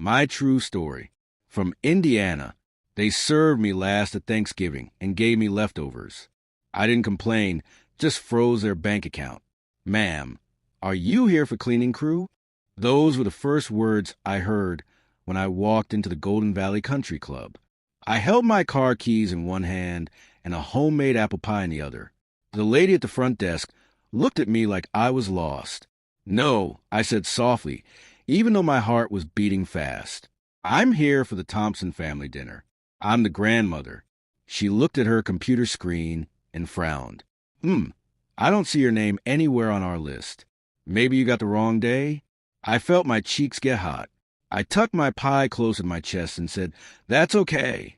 My true story. From Indiana. They served me last at Thanksgiving and gave me leftovers. I didn't complain, just froze their bank account. Ma'am, are you here for cleaning crew? Those were the first words I heard when I walked into the Golden Valley Country Club. I held my car keys in one hand and a homemade apple pie in the other. The lady at the front desk looked at me like I was lost. No, I said softly, even though my heart was beating fast. I'm here for the Thompson family dinner. I'm the grandmother. She looked at her computer screen and frowned. I don't see your name anywhere on our list. Maybe you got the wrong day? I felt my cheeks get hot. I tucked my pie close to my chest and said, "That's okay."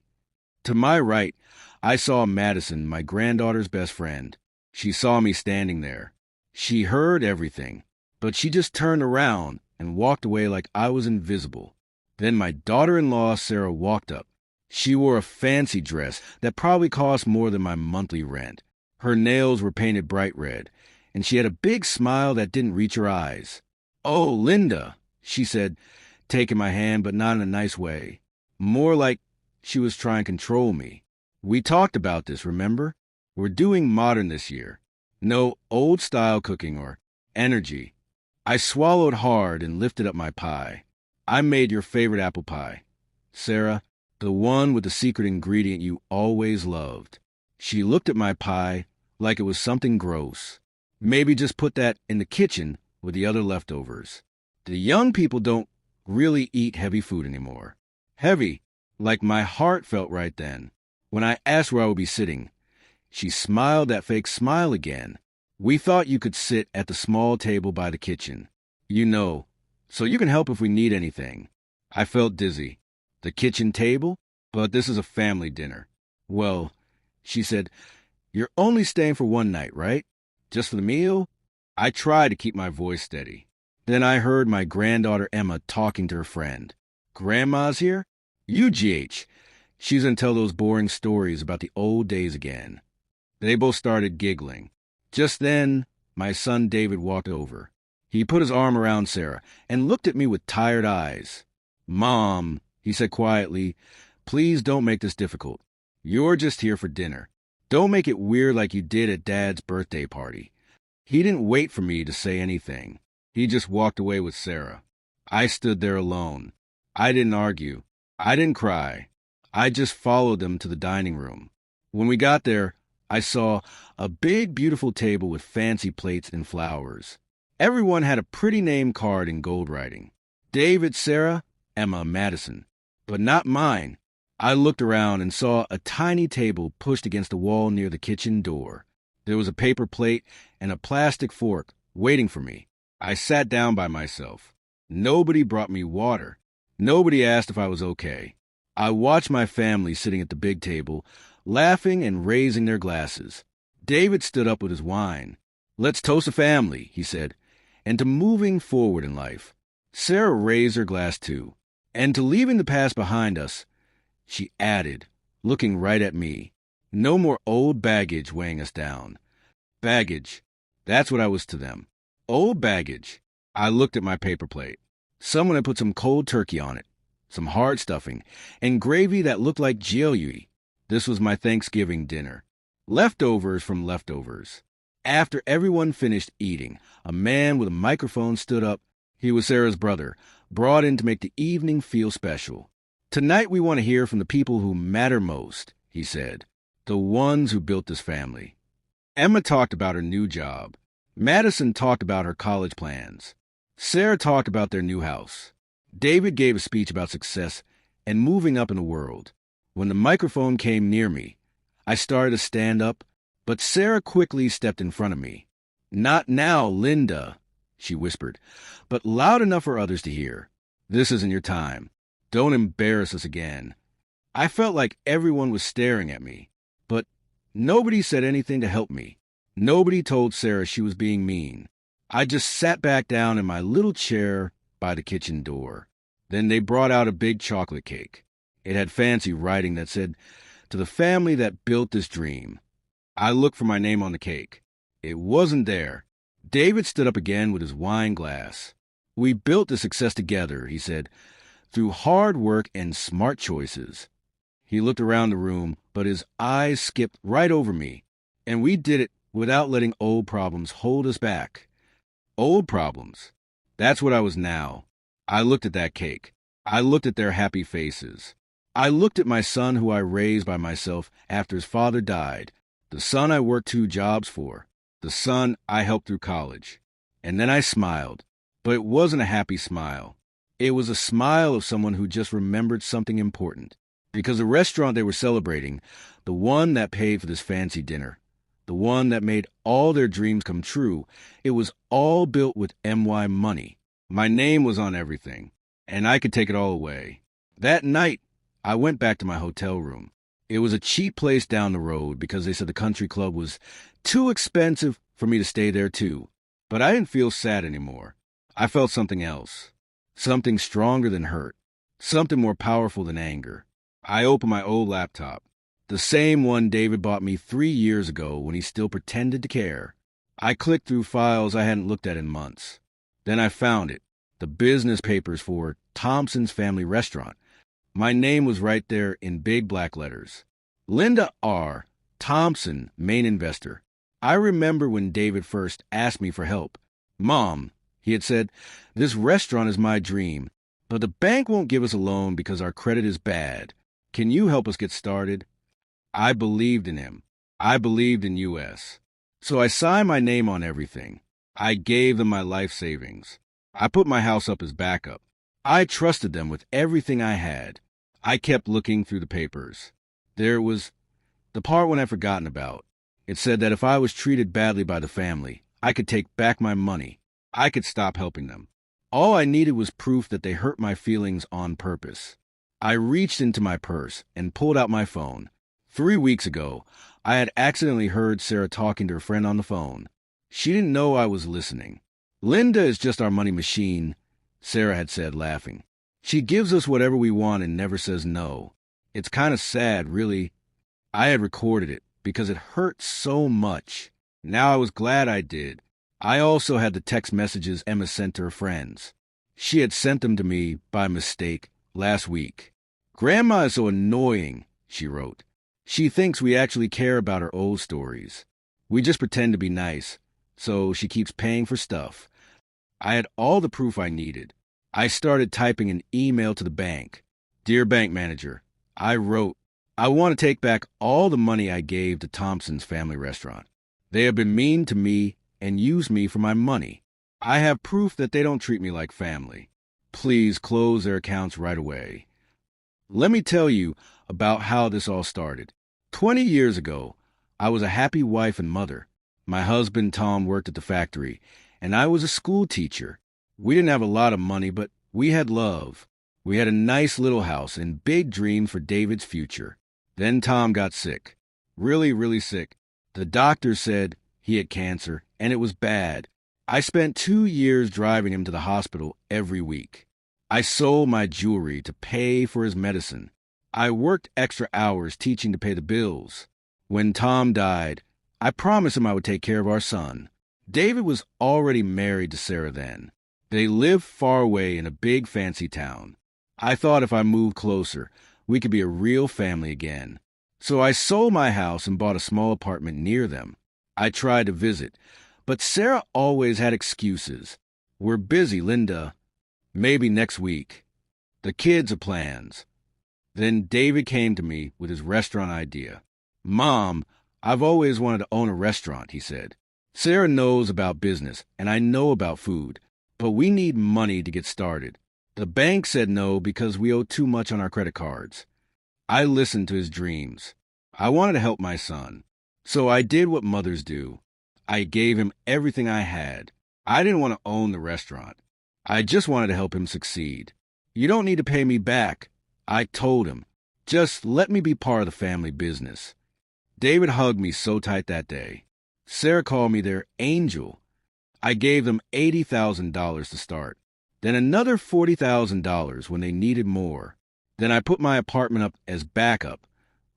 To my right, I saw Madison, my granddaughter's best friend. She saw me standing there. She heard everything, but she just turned around and walked away like I was invisible. Then my daughter-in-law, Sarah, walked up. She wore a fancy dress that probably cost more than my monthly rent. Her nails were painted bright red, and she had a big smile that didn't reach her eyes. "Oh, Linda," she said, taking my hand, but not in a nice way. More like she was trying to control me. "We talked about this, remember? We're doing modern this year. No old-style cooking or energy." I swallowed hard and lifted up my pie. "I made your favorite apple pie, Sarah, the one with the secret ingredient you always loved." She looked at my pie like it was something gross. "Maybe just put that in the kitchen with the other leftovers. The young people don't really eat heavy food anymore." Heavy, like my heart felt right then. When I asked where I would be sitting, she smiled that fake smile again. "We thought you could sit at the small table by the kitchen. You know, so you can help if we need anything." I felt dizzy. The kitchen table? But this is a family dinner. "Well," she said, "you're only staying for one night, right? Just for the meal?" I tried to keep my voice steady. Then I heard my granddaughter Emma talking to her friend. "Grandma's here? UGH. She's going to tell those boring stories about the old days again." They both started giggling. Just then, my son David walked over. He put his arm around Sarah and looked at me with tired eyes. "Mom," he said quietly, "please don't make this difficult. You're just here for dinner. Don't make it weird like you did at Dad's birthday party." He didn't wait for me to say anything. He just walked away with Sarah. I stood there alone. I didn't argue. I didn't cry. I just followed them to the dining room. When we got there, I saw a big, beautiful table with fancy plates and flowers. Everyone had a pretty name card in gold writing. David, Sarah, Emma, Madison. But not mine. I looked around and saw a tiny table pushed against the wall near the kitchen door. There was a paper plate and a plastic fork waiting for me. I sat down by myself. Nobody brought me water. Nobody asked if I was okay. I watched my family sitting at the big table, laughing and raising their glasses. David stood up with his wine. "Let's toast the family," he said, "and to moving forward in life." Sarah raised her glass too. "And to leaving the past behind us," she added, looking right at me. "No more old baggage weighing us down." Baggage. That's what I was to them. Old baggage. I looked at my paper plate. Someone had put some cold turkey on it, some hard stuffing, and gravy that looked like jelly. This was my Thanksgiving dinner. Leftovers from leftovers. After everyone finished eating, a man with a microphone stood up. He was Sarah's brother, brought in to make the evening feel special. "Tonight we want to hear from the people who matter most," he said. "The ones who built this family." Emma talked about her new job. Madison talked about her college plans. Sarah talked about their new house. David gave a speech about success and moving up in the world. When the microphone came near me, I started to stand up, but Sarah quickly stepped in front of me. "Not now, Linda," she whispered, but loud enough for others to hear. "This isn't your time. Don't embarrass us again." I felt like everyone was staring at me, but nobody said anything to help me. Nobody told Sarah she was being mean. I just sat back down in my little chair by the kitchen door. Then they brought out a big chocolate cake. It had fancy writing that said, "To the family that built this dream." I looked for my name on the cake. It wasn't there. David stood up again with his wine glass. "We built this success together," he said. through hard work and smart choices. He looked around the room, but his eyes skipped right over me. And we did it without letting old problems hold us back. Old problems. That's what I was now. I looked at that cake. I looked at their happy faces. I looked at my son who I raised by myself after his father died, the son I worked 2 jobs for, the son I helped through college. And then I smiled, but it wasn't a happy smile. It was a smile of someone who just remembered something important. Because the restaurant they were celebrating, the one that paid for this fancy dinner, the one that made all their dreams come true, it was all built with MY money. My name was on everything, and I could take it all away. That night, I went back to my hotel room. It was a cheap place down the road because they said the country club was too expensive for me to stay there too. But I didn't feel sad anymore. I felt something else. Something stronger than hurt. Something more powerful than anger. I opened my old laptop. The same one David bought me 3 years ago when he still pretended to care. I clicked through files I hadn't looked at in months. Then I found it. The business papers for Thompson's Family Restaurant. My name was right there in big black letters. Linda R. Thompson, main investor. I remember when David first asked me for help. "Mom," he had said, "this restaurant is my dream, but the bank won't give us a loan because our credit is bad. Can you help us get started?" I believed in him. I believed in U.S. So I signed my name on everything. I gave them my life savings. I put my house up as backup. I trusted them with everything I had. I kept looking through the papers. There was the part when I'd forgotten about. It said that if I was treated badly by the family, I could take back my money. I could stop helping them. All I needed was proof that they hurt my feelings on purpose. I reached into my purse and pulled out my phone. 3 weeks ago, I had accidentally heard Sarah talking to her friend on the phone. She didn't know I was listening. "Linda is just our money machine," Sarah had said, laughing. "She gives us whatever we want and never says no. It's kind of sad, really." I had recorded it because it hurt so much. Now I was glad I did. I also had the text messages Emma sent to her friends. She had sent them to me by mistake last week. "Grandma is so annoying," she wrote. "She thinks we actually care about her old stories. We just pretend to be nice, so she keeps paying for stuff." I had all the proof I needed. I started typing an email to the bank. "Dear bank manager," I wrote, "I want to take back all the money I gave to Thompson's Family Restaurant. They have been mean to me and used me for my money. I have proof that they don't treat me like family. Please close their accounts right away." Let me tell you about how this all started. 20 years ago, I was a happy wife and mother. My husband, Tom, worked at the factory, and I was a school teacher. We didn't have a lot of money, but we had love. We had a nice little house and big dreams for David's future. Then Tom got sick. Really, really sick. The doctor said he had cancer, and it was bad. I spent 2 years driving him to the hospital every week. I sold my jewelry to pay for his medicine. I worked extra hours teaching to pay the bills. When Tom died, I promised him I would take care of our son. David was already married to Sarah then. They lived far away in a big fancy town. I thought if I moved closer, we could be a real family again. So I sold my house and bought a small apartment near them. I tried to visit, but Sarah always had excuses. "We're busy, Linda. Maybe next week. The kids have plans." Then David came to me with his restaurant idea. "Mom, I've always wanted to own a restaurant," he said. "Sarah knows about business, and I know about food, but we need money to get started. The bank said no because we owe too much on our credit cards." I listened to his dreams. I wanted to help my son. So I did what mothers do. I gave him everything I had. I didn't want to own the restaurant. I just wanted to help him succeed. "You don't need to pay me back," I told him. "Just let me be part of the family business." David hugged me so tight that day. Sarah called me their angel. I gave them $80,000 to start. Then another $40,000 when they needed more. Then I put my apartment up as backup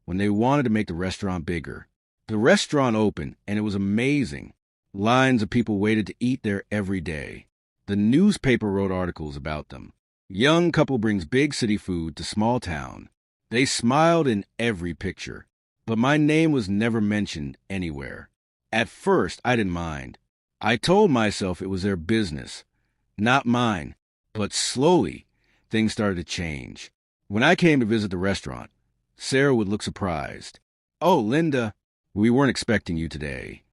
when they wanted to make the restaurant bigger. The restaurant opened, and it was amazing. Lines of people waited to eat there every day. The newspaper wrote articles about them. Young couple brings big city food to small town. They smiled in every picture, but my name was never mentioned anywhere. At first, I didn't mind. I told myself it was their business, not mine. But slowly, things started to change. When I came to visit the restaurant, Sarah would look surprised. "Oh, Linda, we weren't expecting you today.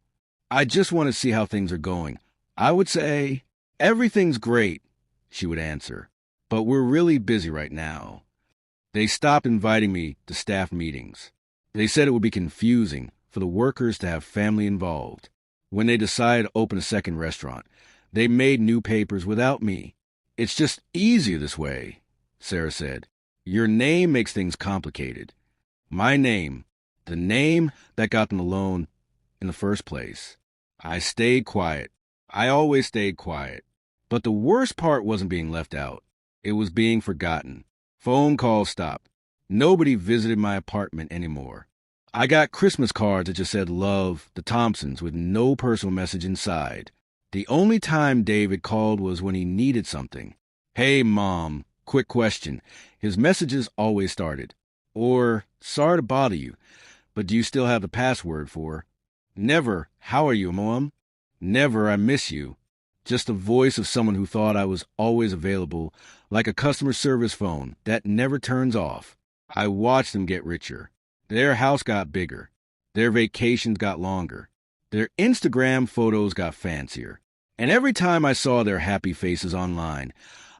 I just want to see how things are going." I would say, "Everything's great," she would answer, "but we're really busy right now." They stopped inviting me to staff meetings. They said it would be confusing for the workers to have family involved. When they decided to open a second restaurant, they made new papers without me. "It's just easier this way," Sarah said. "Your name makes things complicated." My name, the name that got them the loan in the first place. I stayed quiet. I always stayed quiet. But the worst part wasn't being left out. It was being forgotten. Phone calls stopped. Nobody visited my apartment anymore. I got Christmas cards that just said "Love, the Thompsons," with no personal message inside. The only time David called was when he needed something. "Hey, Mom, quick question." His messages always started. Or, "Sorry to bother you, but do you still have the password for?" Never, "How are you, Mom?" Never, "I miss you." Just the voice of someone who thought I was always available, like a customer service phone that never turns off. I watched them get richer. Their house got bigger. Their vacations got longer. Their Instagram photos got fancier. And every time I saw their happy faces online,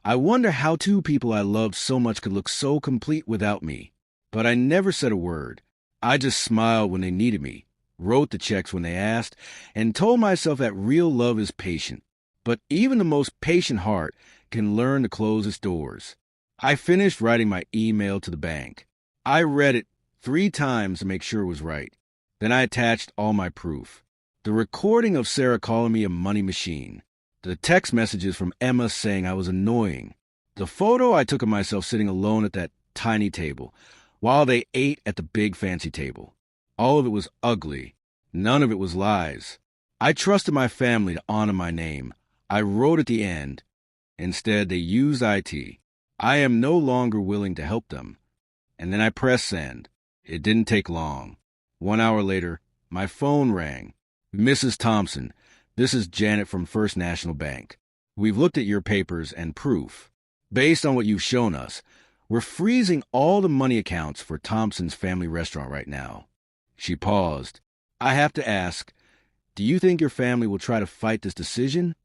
I wonder how two people I loved so much could look so complete without me. But I never said a word. I just smiled when they needed me, wrote the checks when they asked, and told myself that real love is patient. But even the most patient heart can learn to close its doors. I finished writing my email to the bank. I read it 3 times to make sure it was right. Then I attached all my proof. The recording of Sarah calling me a money machine. The text messages from Emma saying I was annoying. The photo I took of myself sitting alone at that tiny table, while they ate at the big fancy table. All of it was ugly. None of it was lies. I trusted my family to honor my name. I wrote at the end. Instead, they used IT. I am no longer willing to help them. And then I pressed send. It didn't take long. 1 hour later, my phone rang. "Mrs. Thompson, this is Janet from First National Bank. We've looked at your papers and proof. Based on what you've shown us, we're freezing all the money accounts for Thompson's family restaurant right now." She paused. "I have to ask, do you think your family will try to fight this decision?"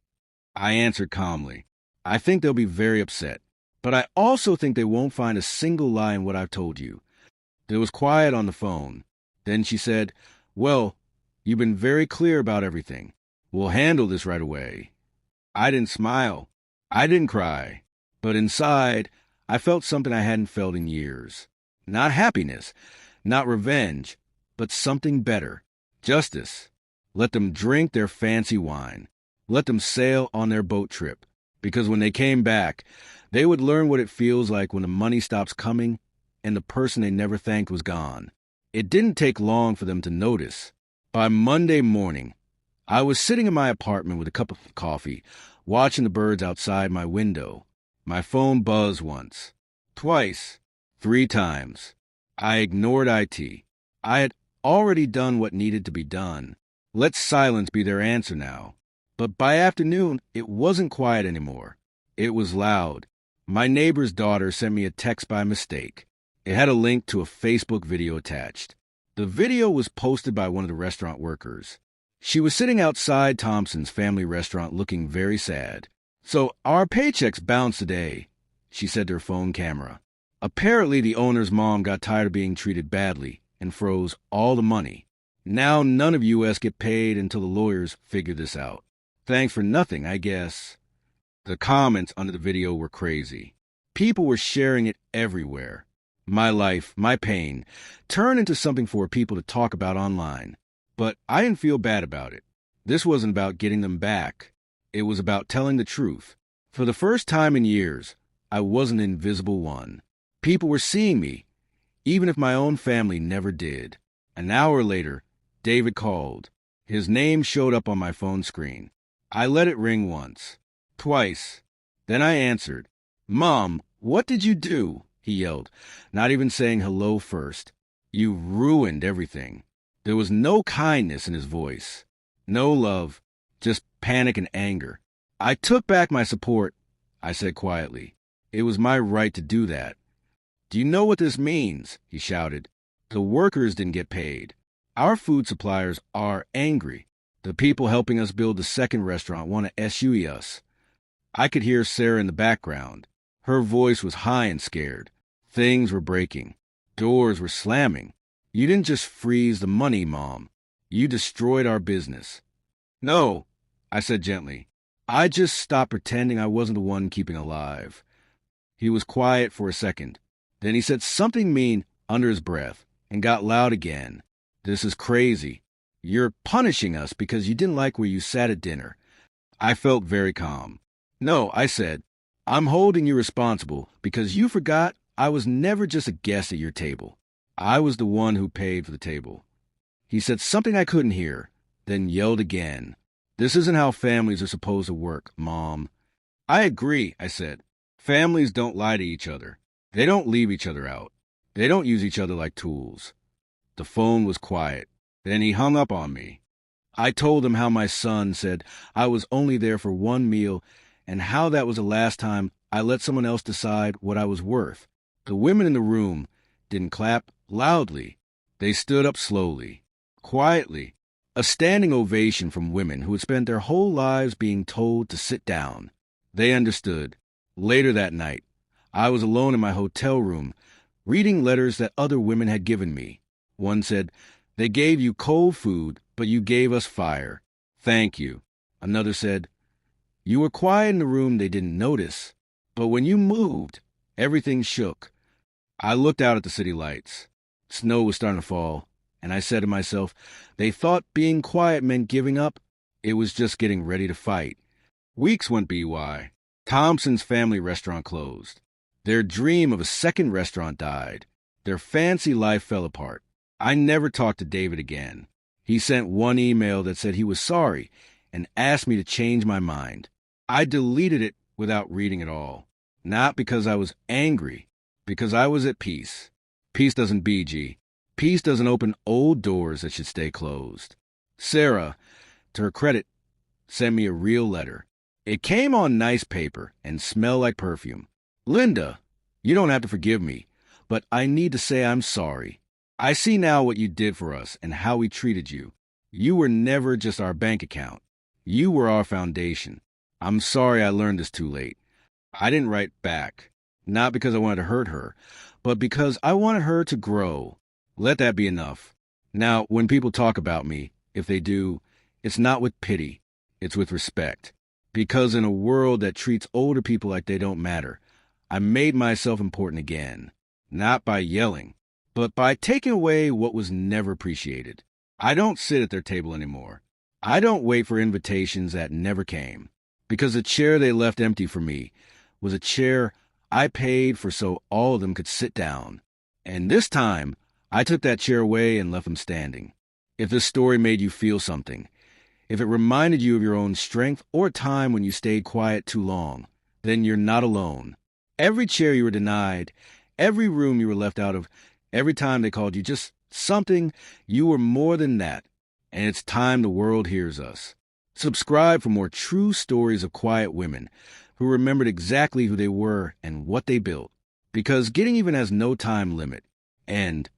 I answered calmly, "I think they'll be very upset, but I also think they won't find a single lie in what I've told you." There was quiet on the phone. Then she said, "Well, you've been very clear about everything. We'll handle this right away." I didn't smile. I didn't cry. But inside, I felt something I hadn't felt in years. Not happiness, not revenge, but something better. Justice. Let them drink their fancy wine. Let them sail on their boat trip. Because when they came back, they would learn what it feels like when the money stops coming and the person they never thanked was gone. It didn't take long for them to notice. By Monday morning, I was sitting in my apartment with a cup of coffee, watching the birds outside my window. My phone buzzed once, twice, 3 times. I ignored IT. I had already done what needed to be done. Let silence be their answer now. But by afternoon, it wasn't quiet anymore. It was loud. My neighbor's daughter sent me a text by mistake. It had a link to a Facebook video attached. The video was posted by one of the restaurant workers. She was sitting outside Thompson's family restaurant looking very sad. "So our paychecks bounced today," she said to her phone camera. Apparently the owner's mom got tired of being treated badly and froze all the money. Now none of US get paid until the lawyers figure this out. Thanks for nothing, I guess. The comments under the video were crazy. People were sharing it everywhere. My life, my pain, turned into something for people to talk about online. But I didn't feel bad about it. This wasn't about getting them back. It was about telling the truth. For the first time in years, I wasn't an invisible one. People were seeing me, even if my own family never did. An hour later, David called. His name showed up on my phone screen. I let it ring once, twice. Then I answered. Mom, what did you do? He yelled, not even saying hello first. You ruined everything. There was no kindness in his voice. No love, just panic and anger. I took back my support, I said quietly. It was my right to do that. Do you know what this means? He shouted. The workers didn't get paid. Our food suppliers are angry. The people helping us build the second restaurant want to SUE us. I could hear Sarah in the background. Her voice was high and scared. Things were breaking. Doors were slamming. You didn't just freeze the money, Mom. You destroyed our business. No, I said gently. I just stopped pretending I wasn't the one keeping alive. He was quiet for a second. Then he said something mean under his breath and got loud again. This is crazy. You're punishing us because you didn't like where you sat at dinner. I felt very calm. No, I said, I'm holding you responsible because you forgot I was never just a guest at your table. I was the one who paid for the table. He said something I couldn't hear, then yelled again. This isn't how families are supposed to work, Mom. I agree, I said. Families don't lie to each other. They don't leave each other out. They don't use each other like tools. The phone was quiet. Then he hung up on me. I told him how my son said I was only there for one meal and how that was the last time I let someone else decide what I was worth. The women in the room didn't clap loudly. They stood up slowly, quietly. A standing ovation from women who had spent their whole lives being told to sit down. They understood. Later that night, I was alone in my hotel room, reading letters that other women had given me. One said, "They gave you cold food, but you gave us fire. Thank you." Another said, "You were quiet in the room, they didn't notice. But when you moved, everything shook." I looked out at the city lights. Snow was starting to fall, and I said to myself, they thought being quiet meant giving up. It was just getting ready to fight. Weeks went by. Thompson's family restaurant closed. Their dream of a second restaurant died. Their fancy life fell apart. I never talked to David again. He sent one email that said he was sorry and asked me to change my mind. I deleted it without reading it all. Not because I was angry, because I was at peace. Peace doesn't BG. Peace doesn't open old doors that should stay closed. Sarah, to her credit, sent me a real letter. It came on nice paper and smelled like perfume. Linda, you don't have to forgive me, but I need to say I'm sorry. I see now what you did for us and how we treated you. You were never just our bank account. You were our foundation. I'm sorry I learned this too late. I didn't write back, not because I wanted to hurt her, but because I wanted her to grow. Let that be enough. Now, when people talk about me, if they do, it's not with pity. It's with respect. Because in a world that treats older people like they don't matter, I made myself important again. Not by yelling, but by taking away what was never appreciated. I don't sit at their table anymore. I don't wait for invitations that never came. Because the chair they left empty for me was a chair I paid for so all of them could sit down. And this time, I took that chair away and left them standing. If this story made you feel something, if it reminded you of your own strength or a time when you stayed quiet too long, then you're not alone. Every chair you were denied, every room you were left out of, every time they called you just something, you were more than that. And it's time the world hears us. Subscribe for more true stories of quiet women who remembered exactly who they were and what they built. Because getting even has no time limit. And